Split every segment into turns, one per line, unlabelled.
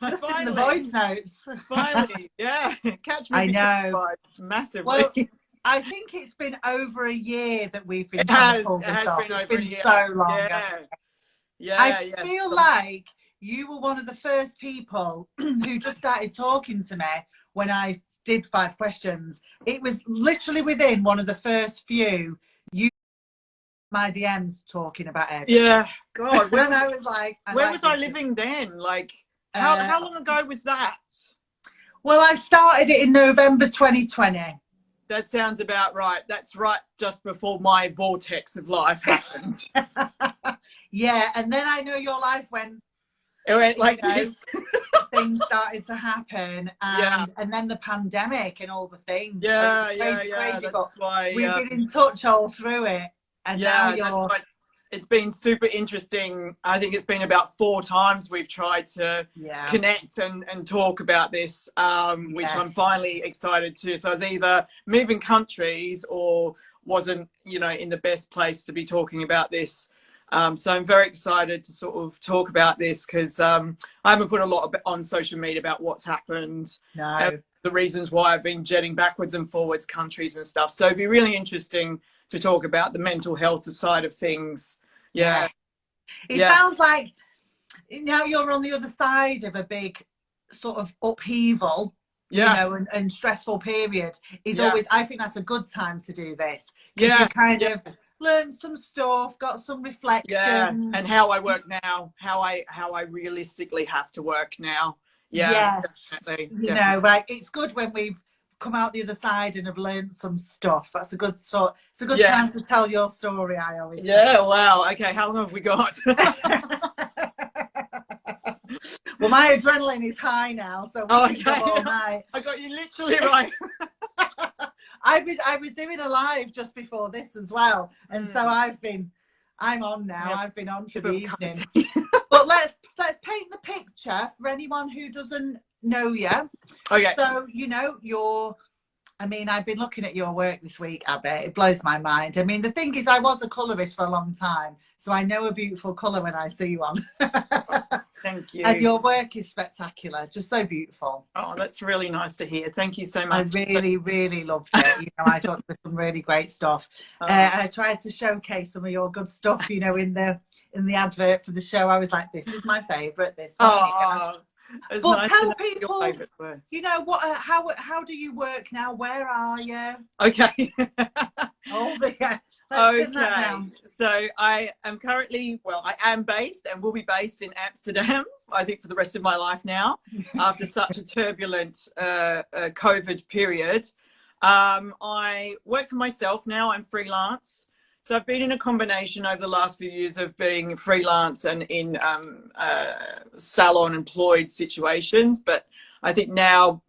Just in the
Finally,
voice notes.
finally, yeah. Catch me
I
if you can,
know.
massively.
Well, I think it's been over a year that we've been
It
trying to
has.
pull
It
this
has
off.
been
It's
over a
been
year.
so long, hasn't
Yeah.
it? I
Yeah. Yes.
feel like you were one of the first people who just started talking to me when I did 5 questions. It was literally within one of the first few, you my DMs talking about hairdressing.
Yeah. God,
And I was like,
where
like
was I
this.
living then? Like,
Uh,
how long ago was that?
well, I started it in November 2020.
That sounds about right. That's right, just before my vortex of life happened.
Yeah, and then I know your life when
It went like
know,
this.
things started to happen,
Yeah.
and then the pandemic and all the things. So it was
Yeah.
crazy,
Yeah.
crazy. But
That's why.
we've been in touch all through it, and now
Yeah, that's
you're.
why it's been super interesting. I think it's been about 4 times we've tried to
Yeah.
connect and talk about this, which I'm
Yes.
finally excited to. So I was either moving countries or wasn't, in the best place to be talking about this. So I'm very excited to sort of talk about this because I haven't put a lot on social media about what's happened.
No.
The reasons why I've been jetting backwards and forwards countries and stuff. So it'd be really interesting to talk about the mental health side of things. Yeah.
It sounds like now you're on the other side of a big sort of upheaval, and stressful period. Always, I think that's a good time to do this because you kind of learn some stuff, got some reflections.
And how I work now, how I realistically have to work now.
Yes,
definitely.
Right. It's good when we've come out the other side and have learned some stuff. That's a good sort. It's a good time to tell your story. I always think.
Wow. Okay, how long have we got?
Well, my adrenaline is high now, so we can go all night.
I got you literally right.
I was doing a live just before this as well, and so I'm on now.
Yep.
I've been on for the evening. But let's paint the picture for anyone who doesn't know you.
Okay.
So I've been looking at your work this week, Abby. It blows my mind. I mean, the thing is, I was a colourist for a long time, so I know a beautiful colour when I see one.
Thank you.
And your work is spectacular, just so beautiful.
Oh, that's really nice to hear. Thank you so much.
I really, really loved it. I thought there was some really great stuff. And I tried to showcase some of your good stuff, in the advert for the show. I was like, this is my favourite. This one. But nice tell people, how do you work now? Where are you?
Okay.
Okay.
So I am currently, I am based and will be based in Amsterdam, I think, for the rest of my life now, after such a turbulent COVID period. I work for myself now. I'm freelance. So I've been in a combination over the last few years of being freelance and in salon employed situations. But I think now,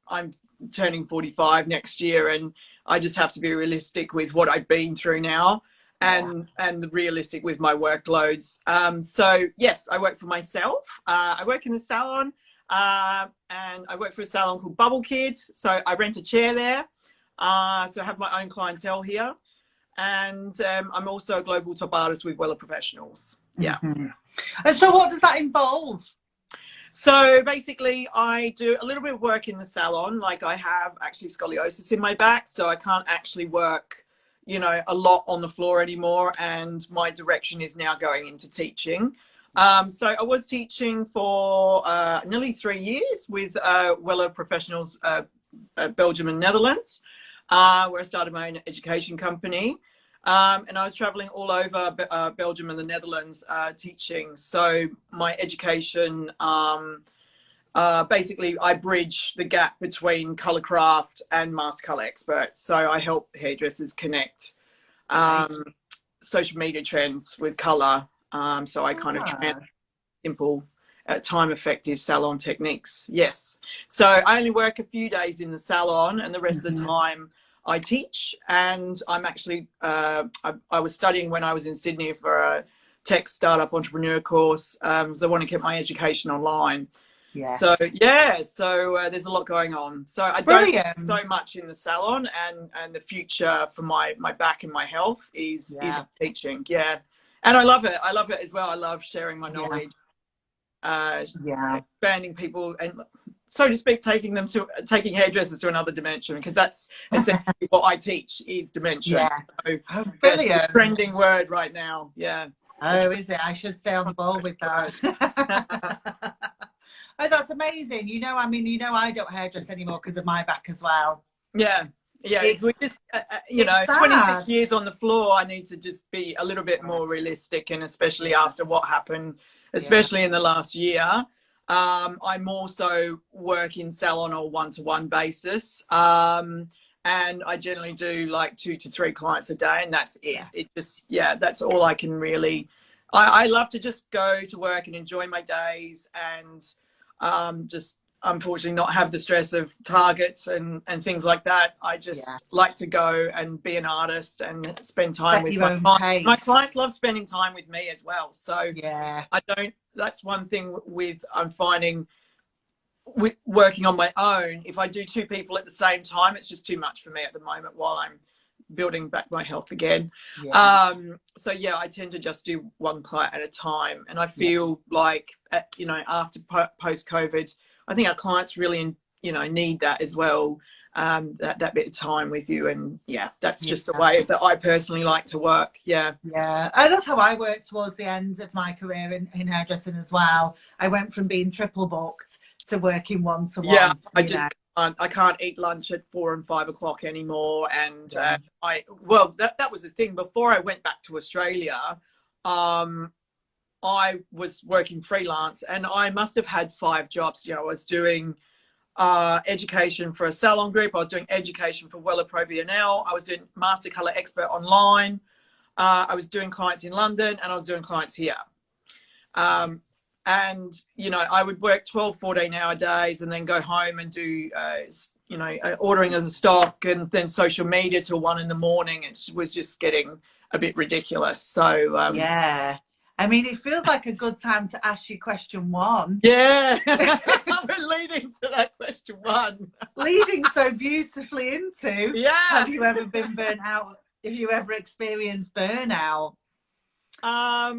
I'm turning 45 next year, and I just have to be realistic with what I've been through now and realistic with my workloads. So yes, I work for myself. I work in the salon and I work for a salon called Bubble Kid. So I rent a chair there. So I have my own clientele here. And I'm also a global top artist with Weller Professionals. Yeah.
Mm-hmm. And so what does that involve?
So basically I do a little bit of work in the salon. Like, I have actually scoliosis in my back, so I can't actually work, a lot on the floor anymore. And my direction is now going into teaching. So I was teaching for nearly 3 years with Weller Professionals, Belgium and Netherlands. Where I started my own education company. And I was traveling all over Belgium and the Netherlands teaching. So my education, basically I bridge the gap between colour craft and mass colour experts. So I help hairdressers connect social media trends with colour. So I kind of trans simple, time-effective salon techniques. Yes. So I only work a few days in the salon, and the rest of the time I teach. And I'm actually, I was studying when I was in Sydney for a tech startup entrepreneur course. So I want to keep my education online. Yes. So there's a lot going on. So I don't do so much in the salon, and the future for my back and my health is teaching. Yeah. And I love it. I love it as well. I love sharing my knowledge. expanding people and, so to speak, taking hairdressers to another dimension, because that's essentially what I teach is dimension.
Yeah.
So
oh, brilliant.
that's the trending word right now. Yeah.
Oh, is it? I should stay on the ball with that. Oh, that's amazing. I don't hairdress anymore because of my back as well.
Yeah. Yeah, we just, 26 years on the floor, I need to just be a little bit more realistic, and especially after what happened, especially in the last year. I more so work in salon or one-to-one basis. And I generally do like 2 to 3 clients a day, and that's it. It just, that's all I can really, I love to just go to work and enjoy my days, and just unfortunately not have the stress of targets and things like that. I just like to go and be an artist and spend time with my clients. My clients love spending time with me as well. So that's one thing I'm finding with working on my own. If I do 2 people at the same time, it's just too much for me at the moment while I'm building back my health again. So I tend to just do 1 client at a time. And I feel like, after post-COVID, I think our clients really, need that as well, that bit of time with you. And that's just the way that I personally like to work. Yeah.
That's how I worked towards the end of my career in hairdressing as well. I went from being triple booked to working one-to-one.
I can't eat lunch at 4 and 5 o'clock anymore. And that was the thing. Before I went back to Australia, I was working freelance, and I must have had 5 jobs. I was doing education for a salon group. I was doing education for Wella Pro BNL. I was doing Master Color Expert online. I was doing clients in London, and I was doing clients here. And, I would work 12, 14-hour days and then go home and do, ordering of the stock and then social media till 1 in the morning. It was just getting a bit ridiculous. So,
it feels like a good time to ask you question 1.
Yeah, I've been leading to that question 1.
Leading so beautifully into, have you ever been burnt out? Have you ever experienced burnout?
I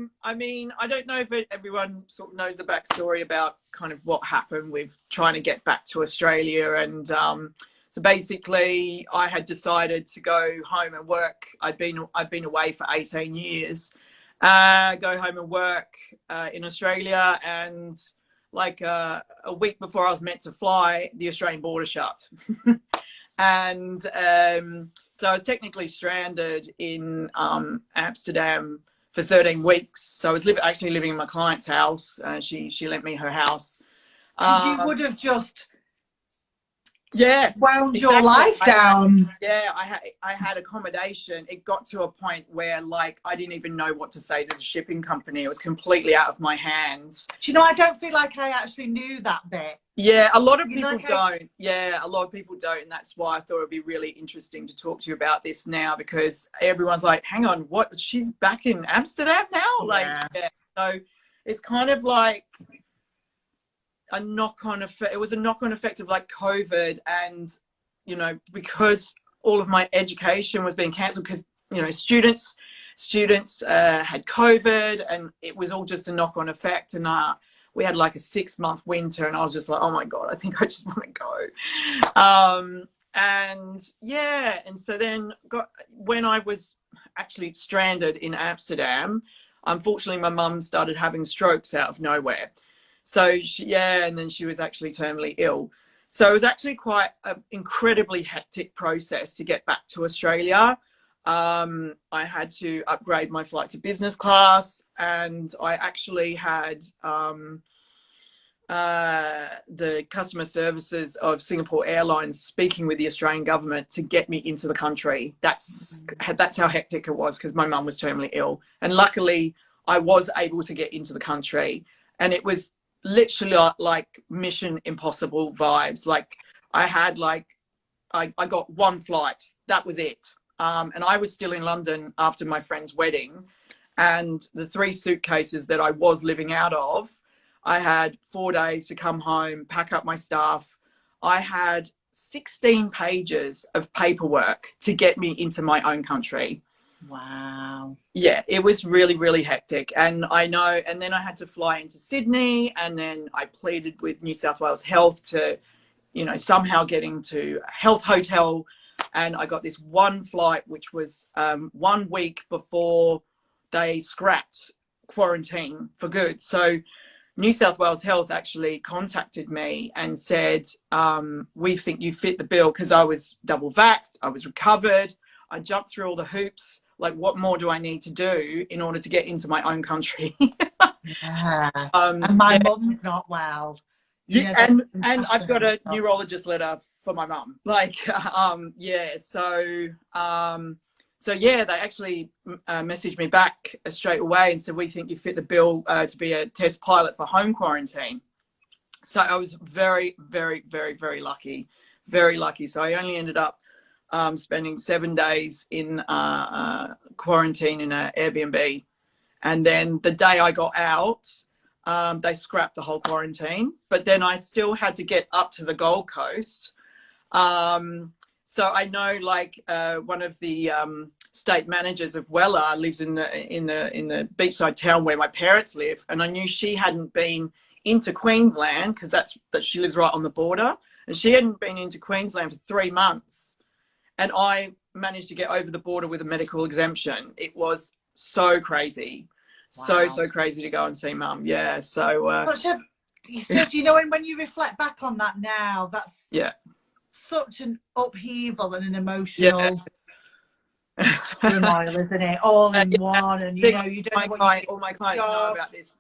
don't know if everyone sort of knows the backstory about kind of what happened with trying to get back to Australia. And so basically I had decided to go home and work. I'd been away for 18 years. Go home and work in Australia, and like a week before I was meant to fly, the Australian border shut. And so I was technically stranded in Amsterdam for 13 weeks. So I was actually living in my client's house. She lent me her house.
You would have just wound your life down.
I had accommodation. It got to a point where I didn't even know what to say to the shipping company. It was completely out of my hands.
Do I don't feel like I actually knew that bit.
A lot of people don't. A lot of people don't, and that's why I thought it'd be really interesting to talk to you about this now, because everyone's like, hang on, what, she's back in Amsterdam now? So it's kind of like a knock-on effect. It was a knock-on effect of COVID, and because all of my education was being cancelled because students had COVID, and it was all just a knock-on effect. And we had like a 6-month winter, and I was just like, oh my god, I think I just want to go. And so then when I was actually stranded in Amsterdam, unfortunately my mum started having strokes out of nowhere. So and then she was actually terminally ill. So it was actually quite an incredibly hectic process to get back to Australia. I had to upgrade my flight to business class, and I actually had the customer services of Singapore Airlines speaking with the Australian government to get me into the country. That's how hectic it was, because my mum was terminally ill. And luckily I was able to get into the country, and it was literally like Mission Impossible vibes. I got 1 flight, that was it. And I was still in London after my friend's wedding, and the 3 suitcases that I was living out of, I had 4 days to come home, pack up my stuff. I had 16 pages of paperwork to get me into my own country.
Wow.
Yeah, it was really, really hectic. And I know, and then I had to fly into Sydney, and then I pleaded with New South Wales Health to, you know, somehow get into a health hotel. And I got this one flight, which was 1 week before they scrapped quarantine for good. So New South Wales Health actually contacted me and said, we think you fit the bill, because I was double vaxxed, I was recovered, I jumped through all the hoops. Like, what more do I need to do in order to get into my own country?
Yeah. And my mum's not well.
Yeah, and I've got a neurologist letter for my mum. Like, yeah. So yeah, they actually messaged me back straight away and said, we think you fit the bill to be a test pilot for home quarantine. So I was very, very, very, very lucky, very lucky. So I only ended up spending 7 days in quarantine in an Airbnb. And then the day I got out, they scrapped the whole quarantine. But then I still had to get up to the Gold Coast. So I know, like, one of the state managers of Wella lives in the beachside town where my parents live, and I knew she hadn't been into Queensland, because she lives right on the border, and she hadn't been into Queensland for 3 months. And I managed to get over the border with a medical exemption. It was so crazy. Wow. So crazy to go and see Mum. Yeah. So
it's just, you know, and when you reflect back on that now, that's such an upheaval and an emotional turmoil, isn't it? All in one. And you know, you don't know what
all my clients know about this.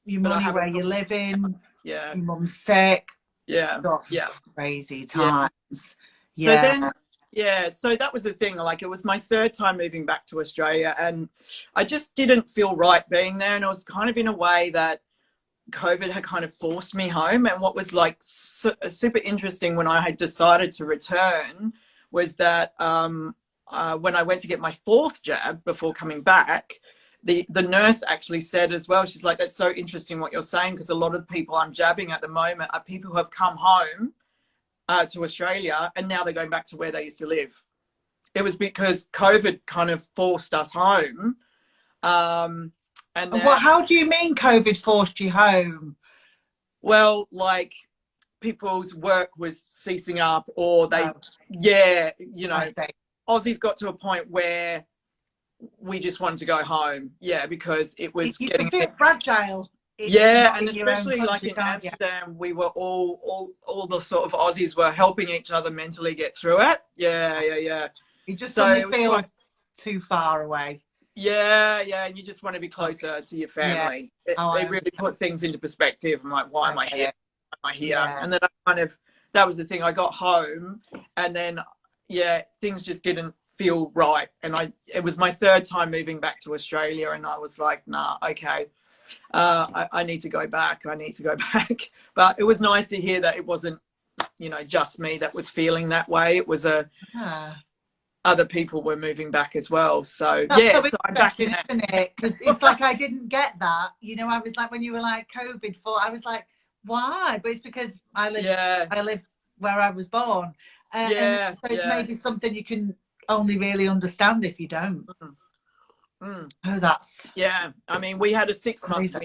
Your money, where you're living.
Yeah.
Your mum's sick.
Yeah.
Gosh,
yeah.
Crazy times.
Yeah. So then, so that was the thing. Like, it was my 3rd time moving back to Australia, and I just didn't feel right being there. And it was kind of in a way that COVID had kind of forced me home. And what was like super interesting when I had decided to return was that when I went to get my 4th jab before coming back, the nurse actually said as well, she's like, that's so interesting what you're saying, because a lot of the people I'm jabbing at the moment are people who have come home to Australia, and now they're going back to where they used to live. It was because COVID kind of forced us home. And
how do you mean COVID forced you home?
Well, like, people's work was ceasing up, or they, you know, Aussies got to a point where we just wanted to go home. Yeah, because it was getting a bit
fragile.
And especially like in Amsterdam, we were all the sort of Aussies were helping each other mentally get through it. Yeah.
You just suddenly feel too far away.
Yeah, and you just want to be closer to your family. They really put things into perspective. I'm like, why am I here? Why am I here? And then that was the thing. I got home, and then things just didn't feel right. And it was my 3rd time moving back to Australia, and I was like, nah, okay. I need to go back. But it was nice to hear that it wasn't, you know, just me that was feeling that way. It was other people were moving back as well. So so I'm back in it, isn't
it? Because it's like I didn't get that. You know, I was like, when you were like COVID I was like, why? But it's because I live where I was born. And so it's maybe something you can only really understand if you don't. Oh, that's
I mean, we had a 6-month visa,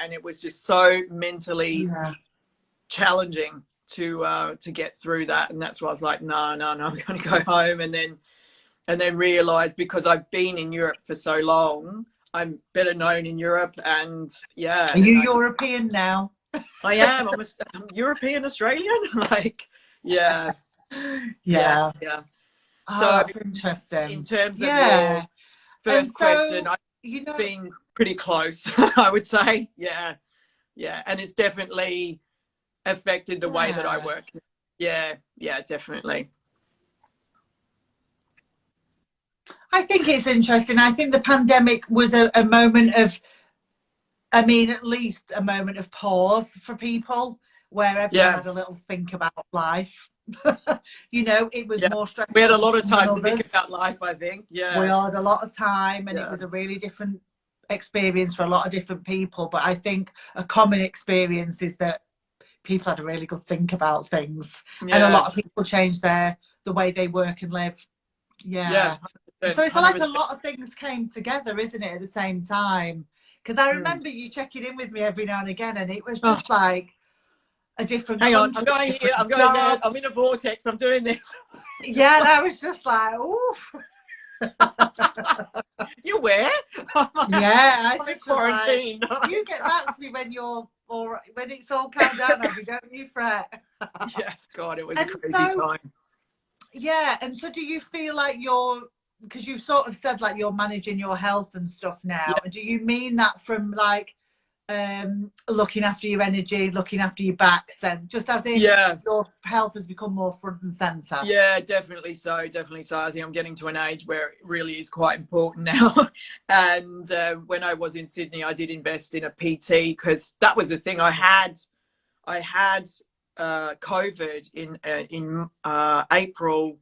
and it was just so mentally challenging to get through that. And that's why I was like, no, I'm going to go home. And then realize, because I've been in Europe for so long, I'm better known in Europe. And
are you European now?
I am. I'm European Australian. Like,
yeah.
So
that's interesting.
In terms of your first question, I've been pretty close, I would say. Yeah. And it's definitely affected the way that I work. Yeah, definitely.
I think it's interesting. I think the pandemic was a moment of, I mean, at least a moment of pause for people, where everyone had a little think about life. You know, it was more stressful.
We had a lot of time to think about life, I think.
We had a lot of time, and it was a really different experience for a lot of different people. But I think a common experience is that people had a really good think about things, and a lot of people changed the way they work and live. So it's like a lot of things came together, isn't it, at the same time? Because I remember you checking in with me every now and again, and it was just like a different.
Hang on, I'm going here. I'm going there. I'm in a vortex. I'm doing this.
Yeah, and I was just like, oof.
You where?
Yeah, I just
quarantine.
Like, you get back to me when you're or when it's all calmed down. Don't you fret?
Yeah, God, it was a crazy time.
Yeah, and so do you feel like because you've sort of said like you're managing your health and stuff now,
yeah.
and do you mean that from like looking after your energy, looking after your backs, and just as in your health has become more front and center?
Yeah, definitely so. I think I'm getting to an age where it really is quite important now. And when I was in Sydney, I did invest in a PT because that was the thing. I had COVID in April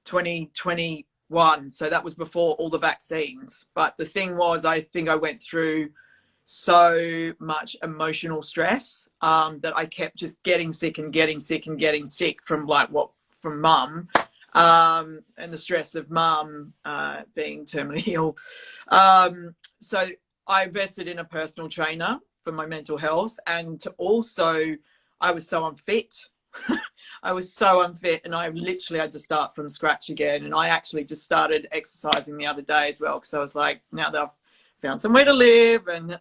2021, so that was before all the vaccines. But the thing was, I think I went through so much emotional stress that I kept just getting sick and getting sick and getting sick from mum, and the stress of mum being terminally ill. So I invested in a personal trainer for my mental health, and also I was so unfit. I was so unfit, and I literally had to start from scratch again. And I actually just started exercising the other day as well, because I was like, now that I've found somewhere to live and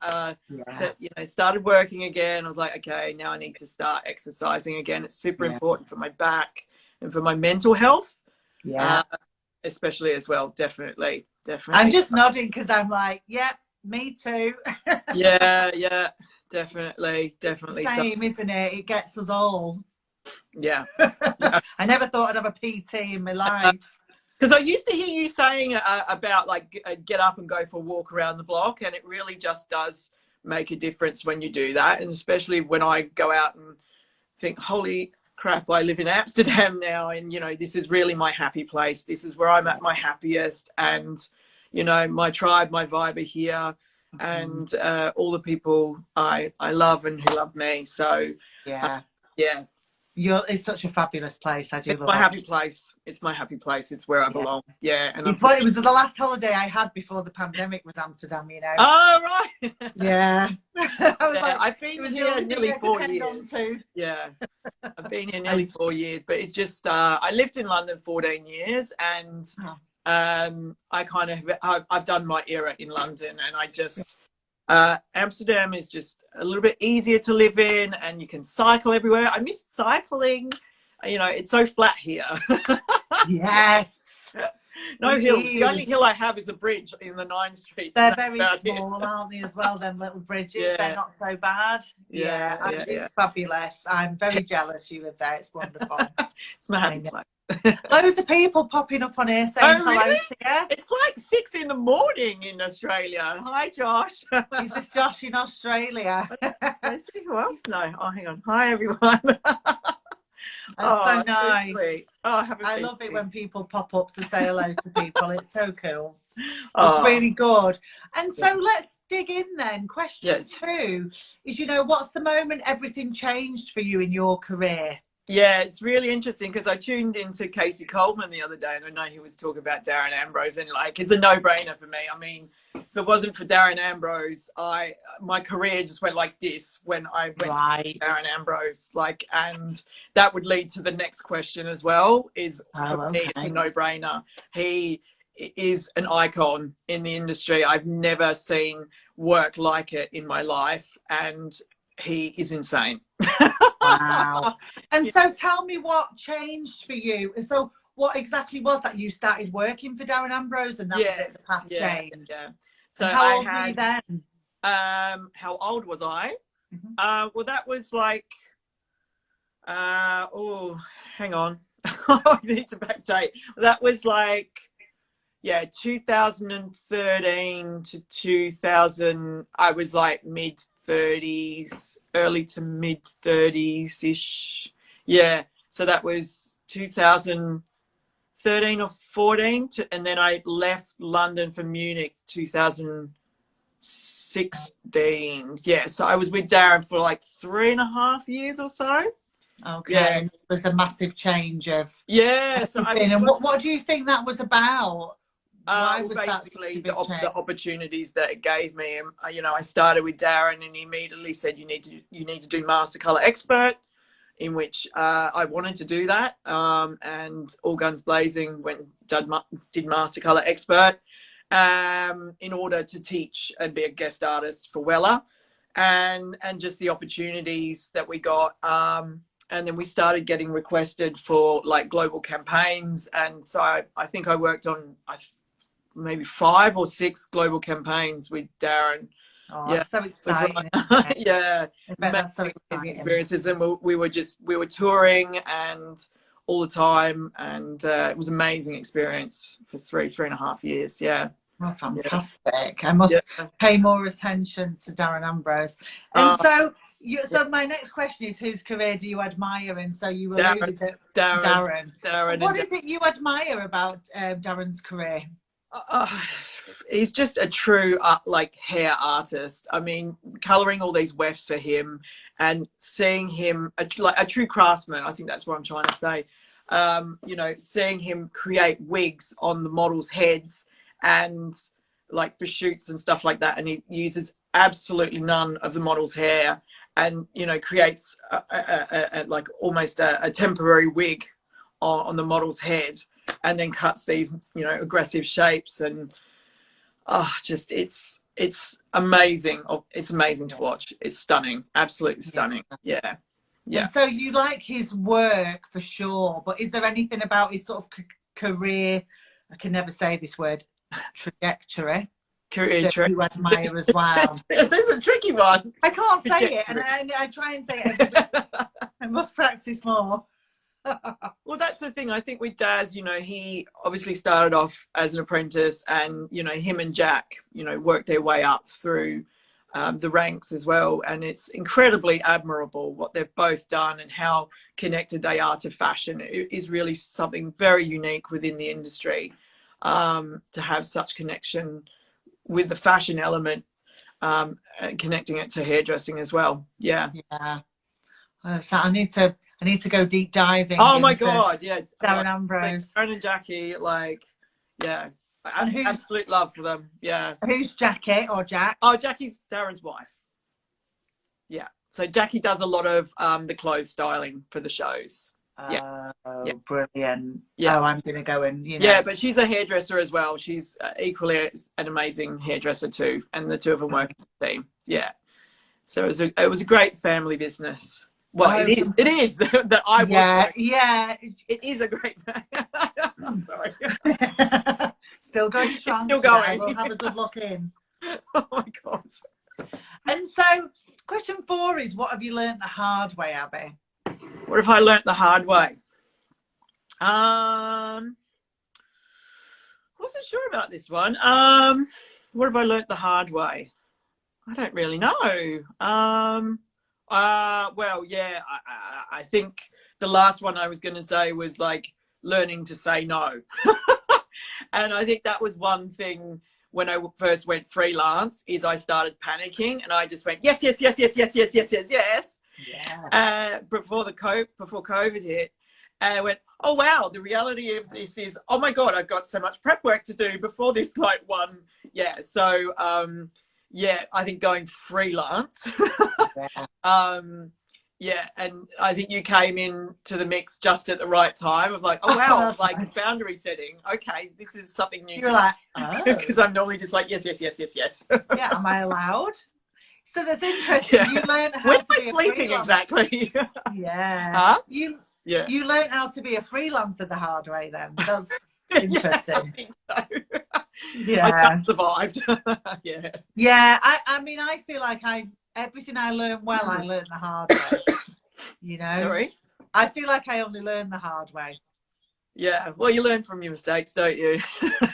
started working again, I was like, okay, now I need to start exercising again. It's super important for my back and for my mental health, especially as well. Definitely.
I'm just nodding because I'm like, me too.
yeah, definitely
same, isn't it? It gets us all.
Yeah.
I never thought I'd have a PT in my life.
Because I used to hear you saying about like get up and go for a walk around the block, and it really just does make a difference when you do that. And especially when I go out and think, holy crap, I live in Amsterdam now, and this is really my happy place. This is where I'm at my happiest, and my tribe, my vibe are here, and all the people I love and who love me. So
it's such a fabulous place. I do love it.
It's my happy place. It's my happy place. It's where I belong. Yeah. And
it was the last holiday I had before the pandemic was Amsterdam,
Oh, right.
Yeah.
I've been here nearly 4 years. Yeah. I've been here nearly 4 years, but it's just, I lived in London 14 years, and I've done my era in London, and I just, Amsterdam is just a little bit easier to live in, and you can cycle everywhere. I missed cycling. It's so flat here.
Yes.
No hills. The only hill I have is a bridge in the 9 streets.
They're very small, aren't they, as well, them little bridges? Yeah. They're not so bad. It's fabulous. I'm very jealous you live there. It's wonderful.
It's my happy place.
Loads of people popping up on here saying hello to you.
It's like 6 in the morning in Australia. Hi, Josh.
Is this Josh in Australia?
Let's see who else. No. Oh, hang on. Hi, everyone.
That's so nice.
I
love it when people pop up to say hello to people. It's so cool. It's really good. And so let's dig in then. Question 2 is, what's the moment everything changed for you in your career?
Yeah, it's really interesting because I tuned into Casey Coleman the other day, and I know he was talking about Darren Ambrose, and it's a no-brainer for me. I mean, if it wasn't for Darren Ambrose, my career just went like this when I went to Darren Ambrose, and that would lead to the next question as well. Is for me, it's a no-brainer. He is an icon in the industry. I've never seen work like it in my life, and he is insane.
Wow. And so tell me what changed for you. So what exactly was that? You started working for Darren Ambrose, and that was it, the path changed.
Yeah. So
how old were you then?
How old was I? Well, that was like, hang on. I need to backdate. That was like, 2013 to 2000. I was like mid-30s, early to mid-30s-ish. Yeah. So that was 2013 or 14. And then I left London for Munich 2016. Yeah. So I was with Darren for like 3.5 years or so.
Okay. Yeah. It was a massive change of
So
and what do you think that was about? Why
Well,
was that such a
basically
big change?
the opportunities that it gave me. You know, I started with Darren, and he immediately said, you need to do Master Color Expert, in which I wanted to do that, and all guns blazing did Master Color Expert, in order to teach and be a guest artist for Wella, and just the opportunities that we got. And then we started getting requested for like global campaigns, and so I think I worked on maybe 5 or 6 global campaigns with Darren.
Oh, yeah, so exciting.
Yeah, amazing experiences. And we were touring and all the time, and it was an amazing experience for 3.5 years. Yeah.
Oh, fantastic. I must pay more attention to Darren Ambrose. And so my next question is, whose career do you admire? And so you alluded to Darren. What is it you admire about Darren's career?
He's just a true like hair artist. I mean, coloring all these wefts for him and seeing him like a true craftsman. I think that's what I'm trying to say. You know, seeing him create wigs on the models' heads and like for shoots and stuff like that, and he uses absolutely none of the model's hair, and you know, creates like almost a temporary wig on the model's head, and then cuts these, you know, aggressive shapes. And just it's amazing. It's amazing to watch. It's stunning, absolutely stunning. Yeah.
And so you like his work for sure, but is there anything about his sort of career, I can never say this word, trajectory, that you admire as well?
It is a tricky one.
I can't say it, and I try and say it. I must practice more.
Well, that's the thing. I think with Daz, you know, he obviously started off as an apprentice, and you know, him and Jack, you know, worked their way up through the ranks as well. And it's incredibly admirable what they've both done and how connected they are to fashion. It is really something very unique within the industry, to have such connection with the fashion element, and connecting it to hairdressing as well. Yeah.
So I need to go deep diving.
Oh my God, yeah.
Darren Ambrose.
Darren and Jackie, like, yeah. Absolute love for them. Yeah.
Who's Jackie or Jack?
Oh, Jackie's Darren's wife. Yeah. So Jackie does a lot of the clothes styling for the shows.
Oh, brilliant.
Yeah.
Oh, I'm going to go and, you know.
Yeah, but she's a hairdresser as well. She's equally an amazing hairdresser too. And the two of them work as a team. Yeah. So it was a great family business. Well, it is that I work.
Yeah.
It is a great. I'm sorry.
Still going strong.
Still going.
We'll have a good look in.
Oh my God.
And so, question 4 is, what have you learnt the hard way, Abby?
What have I learnt the hard way? Wasn't sure about this one. What have I learnt the hard way? I don't really know. Well, yeah, I think the last one I was going to say was like learning to say no. And I think that was one thing when I first went freelance, is I started panicking and I just went, yes. Yeah. Before COVID hit. And I went, oh, wow, the reality of this is, oh my God, I've got so much prep work to do before this like one. Yeah. So, yeah, I think going freelance. Yeah, and I think you came in to the mix just at the right time of like, oh wow, like nice. Boundary setting. Okay, this is something new.
You're like,
because I'm normally just like, yes.
Yeah, am I allowed? So that's interesting. Yeah. You learned how
when
to
am
be
I sleeping exactly?
Yeah.
Huh?
You learned how to be a freelancer the hard way then. That's interesting.
Yeah, I think so.
Yeah.
I can't survived. Yeah.
Yeah, I mean, I feel like everything I learned well, I learned the hard way. You know?
Sorry?
I feel like I only learned the hard way.
Yeah, well, you learn from your mistakes, don't you?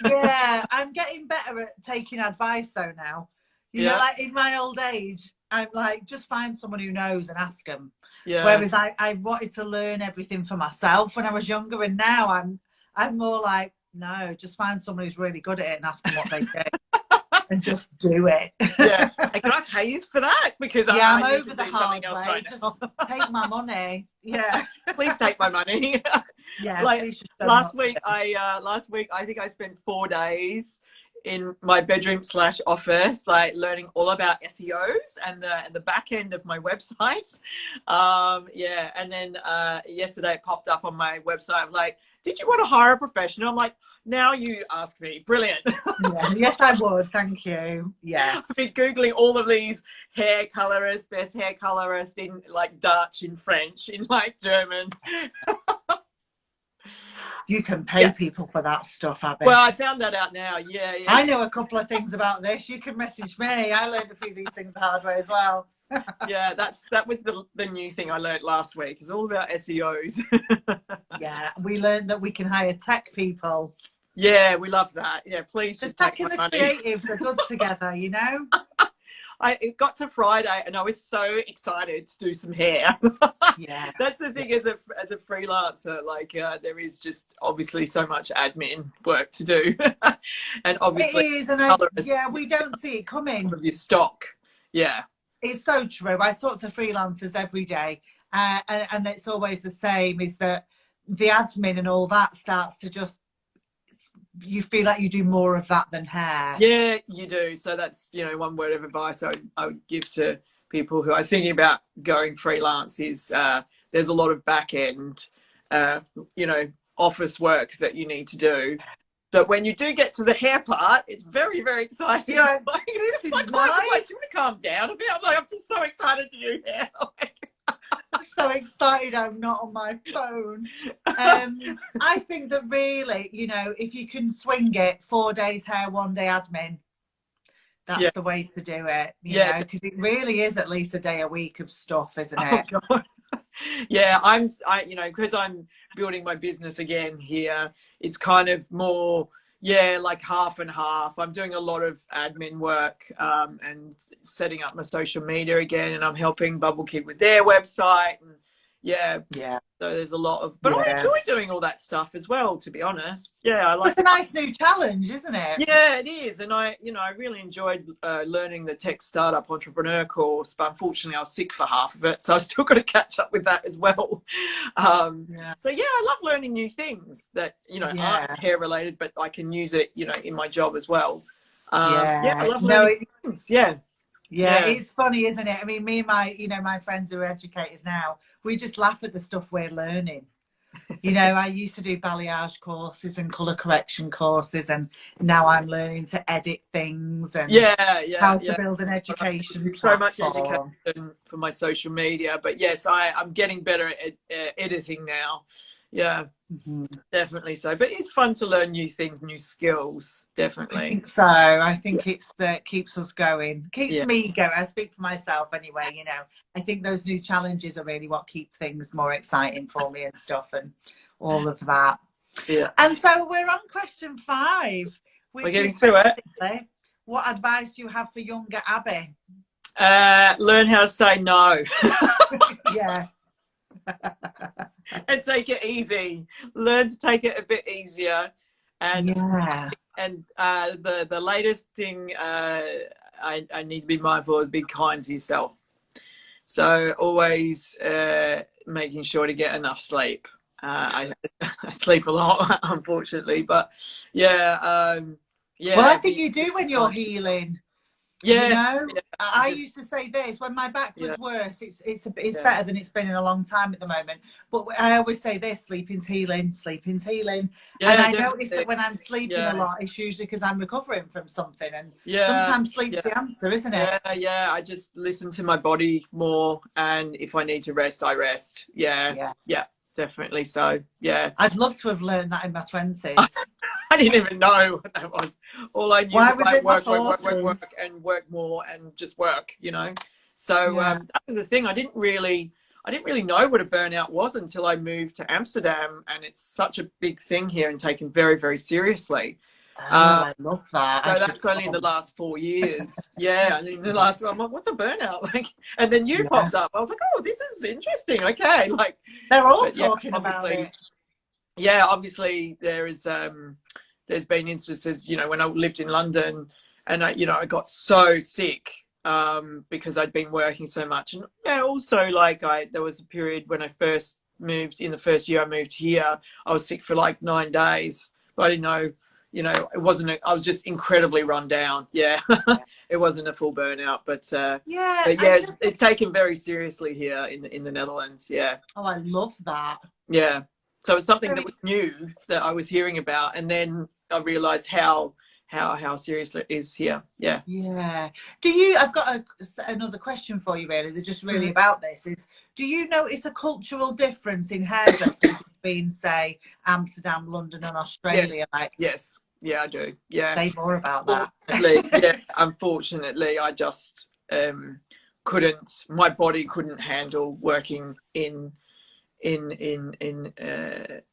Yeah, I'm getting better at taking advice though now. You know, like in my old age, I'm like, just find someone who knows and ask them. Yeah. Whereas I wanted to learn everything for myself when I was younger, and now I'm more like, no, just find someone who's really good at it and ask them what they do. and just do it.
Yeah. And can I pay you for that? Because
I'm
I need
over
to
the
do something
hard
else
way.
right
Just
now.
take my money. Yeah.
Please take my money.
Yeah.
Like
please just
last week I think I spent 4 days in my bedroom / office, like learning all about SEOs and the back end of my websites. Yeah. And then yesterday it popped up on my website like, did you want to hire a professional? I'm like, now you ask me. Brilliant.
Yeah. Yes, I would. Thank you. Yeah.
I've been Googling all of these hair colorists, best hair colorist in like Dutch, in French, in like German.
You can pay people for that stuff, Abby.
Well, I found that out now. Yeah.
I know a couple of things about this. You can message me. I learned a few of these things the hard way as well.
Yeah, that was the new thing I learned last week. It's all about SEOs.
Yeah, we learned that we can hire tech people.
Yeah, we love that. Yeah, please just
the
take
tech and
my
the
money.
creatives are good together, you know.
It got to Friday and I was so excited to do some hair.
Yeah,
that's the thing as a freelancer. Like there is just obviously so much admin work to do, and obviously
it is, and we don't see it coming.
Of your stock. Yeah,
it's so true. I talk to freelancers every day, and it's always the same. Is that the admin and all that starts to just. You feel like you do more of that than hair.
Yeah, you do. So that's, one word of advice I would give to people who are thinking about going freelance is there's a lot of back end, office work that you need to do. But when you do get to the hair part, it's very, very exciting.
Yeah,
like,
this is
nice.
Do
you want to calm down a bit? I'm just so excited to do hair.
I'm so excited I'm not on my phone. I think that really, if you can swing it, 4 days hair, 1 day admin, that's the way to do it. You know, because it really is at least a day a week of stuff, isn't it?
God. Yeah, because I'm building my business again here, it's kind of more like half and half. I'm doing a lot of admin work and setting up my social media again, and I'm helping Bubble Kid with their website, and so there's a lot of, but I enjoy doing all that stuff as well, to be honest. I like.
It's a nice new challenge, isn't it?
Yeah, it is, and I really enjoyed learning the tech startup entrepreneur course, but unfortunately I was sick for half of it, so I've still got to catch up with that as well. So I love learning new things that aren't hair related, but I can use it in my job as well. I love learning things. Yeah,
it's funny, isn't it? I mean, me and my friends who are educators now, we just laugh at the stuff we're learning. I used to do balayage courses and colour correction courses, and now I'm learning to edit things and how to build an education
so much education for my social media. But yes, I'm getting better at editing now. Definitely so. But it's fun to learn new things, new skills. Definitely.
I think so. I think it's keeps us going, keeps me going. I speak for myself anyway. I think those new challenges are really what keep things more exciting for me and stuff, and all of that. And so we're on question 5.
We're getting to
it. What advice do you have for younger Abby?
Learn how to say no. And take it easy. Learn to take it a bit easier. And the latest thing I need to be mindful of, be kind to yourself. So always making sure to get enough sleep. I sleep a lot, unfortunately, but well,
I think you do when you're healing. I used to say this when my back was worse. It's better than it's been in a long time at the moment. But I always say this: sleeping's healing, sleeping's healing. And I notice that when I'm sleeping a lot, it's usually because I'm recovering from something. And sometimes sleep's the answer, isn't it?
I just listen to my body more, and if I need to rest, I rest. Definitely. So
I'd love to have learned that in my 20s.
I didn't even know what that was. All I knew was like work and work more and just work, So that was the thing. I didn't really know what a burnout was until I moved to Amsterdam, and it's such a big thing here and taken very, very seriously.
I love that.
So that's only in the last 4 years. And in the last one, I'm like, what's a burnout? And then you popped up. I was like, oh, this is interesting. Okay, like
they're all talking about it.
Yeah, obviously there's been instances, when I lived in London, and I got so sick because I'd been working so much. And yeah, also like there was a period when I first moved, in the first year I moved here, I was sick for like 9 days, but I didn't know, it wasn't, I was just incredibly run down. Yeah. It wasn't a full burnout, but
yeah,
it's taken very seriously here in the Netherlands. Yeah.
Oh, I love that.
Yeah. So it's something that was new that I was hearing about, and then I realized how serious it is here. Yeah.
Yeah. I've got another question for you, really. They're just really about this. Do you notice a cultural difference in hairdressing between, say, Amsterdam, London, and Australia?
Yes. Yeah, I do. Yeah.
Say more about that.
Yeah. Unfortunately, I just couldn't. My body couldn't handle working in an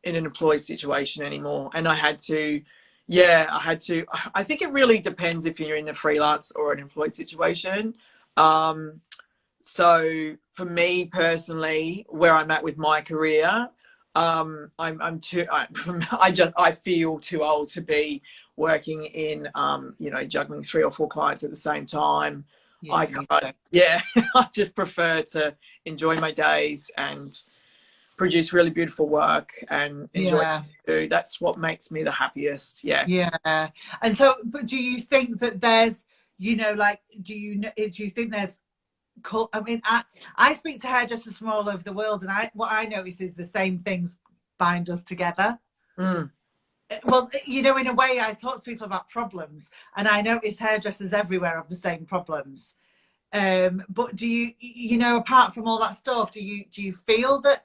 employed situation anymore, and I had to. I think it really depends if you're in a freelance or an employed situation. So for me personally, where I'm at with my career, I feel too old to be working in, juggling 3 or 4 clients at the same time. Yeah, I just prefer to enjoy my days and produce really beautiful work and enjoy what I do. That's what makes me the happiest. Yeah.
And so, but do you think that there's, do you think there's, I mean, I speak to hairdressers from all over the world, and what I notice is the same things bind us together. Well, in a way, I talk to people about problems, and I notice hairdressers everywhere have the same problems. But do you, apart from all that stuff, do you feel that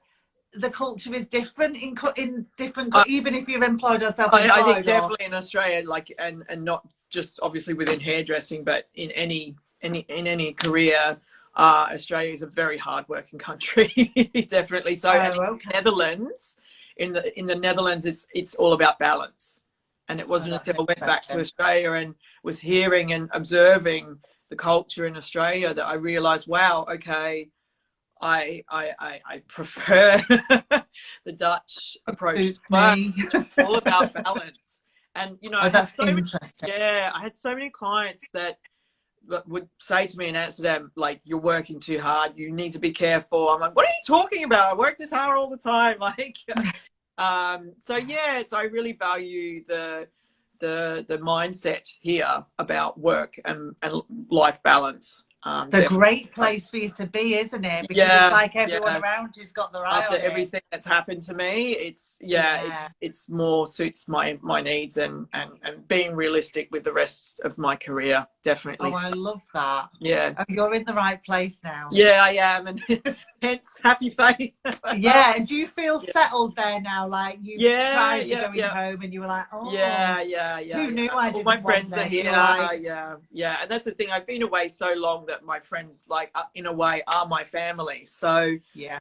the culture is different in different, even if you're employed or self-employed?
I think definitely in Australia, like, and not just obviously within hairdressing, but in any career, Australia is a very hard-working country. Definitely. So Netherlands, in the Netherlands, it's all about balance. And it wasn't until I went back to Australia and was hearing and observing the culture in Australia that I realized, wow, okay, I prefer the Dutch approach. It's all about balance. And
that's interesting.
I had so many clients that would say to me in Amsterdam, like, you're working too hard, you need to be careful. I'm like, what are you talking about? I work this hard all the time. Like, so I really value the mindset here about work and life balance.
It's a great place for you to be, isn't it? Because it's like everyone around you's got their eye
after
on
everything that's happened to me. It's more suits my needs and being realistic with the rest of my career. Definitely.
Oh, I love that.
Yeah.
Oh, you're in the right place now.
Yeah, I am, and hence happy face.
Yeah, and do you feel settled there now? Like you tried going home, and you were like, oh,
yeah.
Who knew I didn't?
All my friends are here.
Like...
Yeah, and that's the thing. I've been away so long that my friends, like, in a way, are my family. So yeah.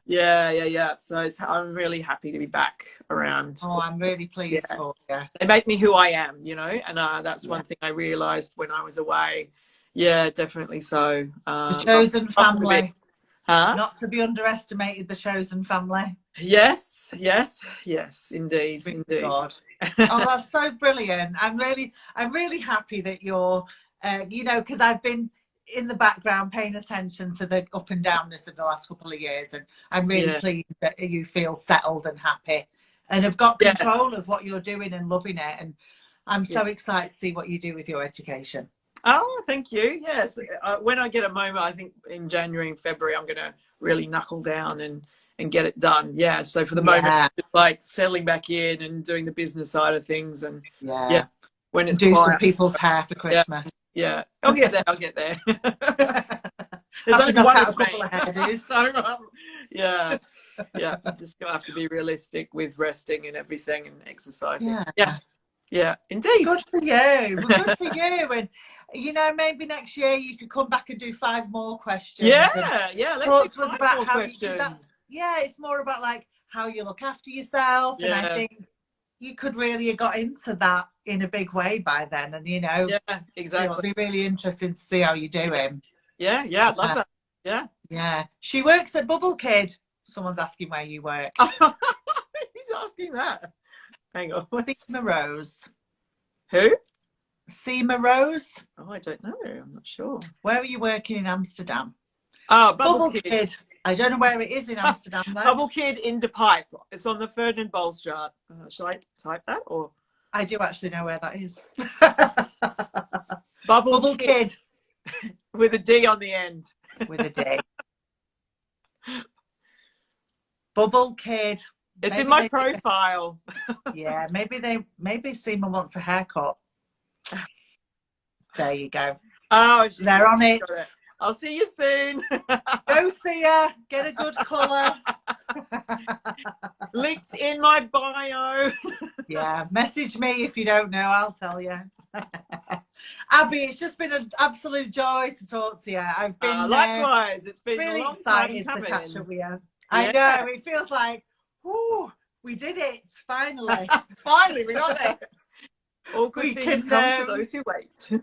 So I'm really happy to be back around.
Oh, I'm really pleased for you.
They make me who I am, and that's one thing I realized when I was away. Yeah, definitely so.
The chosen family.
Huh?
Not to be underestimated, the chosen family.
Yes, indeed.
God. Oh, that's so brilliant. I'm really happy that you're, because I've been in the background paying attention to the up and downness of the last couple of years, and I'm really pleased that you feel settled and happy and have got control of what you're doing and loving it. And I'm so excited to see what you do with your education.
Oh, thank you. Yes. When I get a moment, I think in January and February, I'm going to really knuckle down and get it done. Yeah. So for the moment, just like settling back in and doing the business side of things. And when it's
do some people's hair for Christmas.
Yeah. I'll get there.
There's only knock out a couple of hairdos.
So, yeah. I'm just going to have to be realistic with resting and everything and exercising. Yeah, indeed.
Good for you. Well, good for you. And maybe next year you could come back and do 5 more questions.
Yeah. Let's do 5 more questions.
It's more about like how you look after yourself, and I think you could really have got into that in a big way by then. And
exactly.
It'll be really interesting to see how you're doing.
Yeah, I'd love that. Yeah.
She works at Bubble Kid. Someone's asking where you work.
Who's asking that? Hang on.
I think Rose.
Who?
Seema Rose.
Oh, I don't know. I'm not sure.
Where are you working in Amsterdam?
Oh, Bubble Kid.
I don't know where it is in Amsterdam, though.
Bubble Kid in the Pipe. It's on the Ferdinand Bolstraat. Shall I type that? Or
I do actually know where that is.
Bubble Kid. With a D on the end.
With a D. Bubble Kid.
It's maybe in my profile.
Yeah, maybe Seema wants a haircut. There you go.
Oh,
they're on it.
I'll see you soon.
Go see her. Get a good colour.
Links in my bio.
Yeah, message me if you don't know. I'll tell you. Abby, it's just been an absolute joy to talk to you. I've been
likewise. It's been
really
a long
excited
time
to catch up with you.
Yeah.
I know. It feels like, whoo, we did it finally.
Finally, we got there. All good things come to those who wait.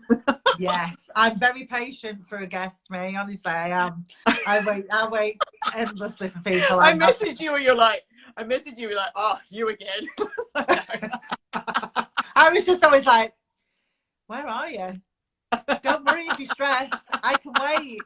Yes, I'm very patient for a guest, me. Honestly, I am. I wait endlessly for people.
I message you and you're like, oh, you again.
I was just always like, where are you? Don't worry if you're stressed. I can wait.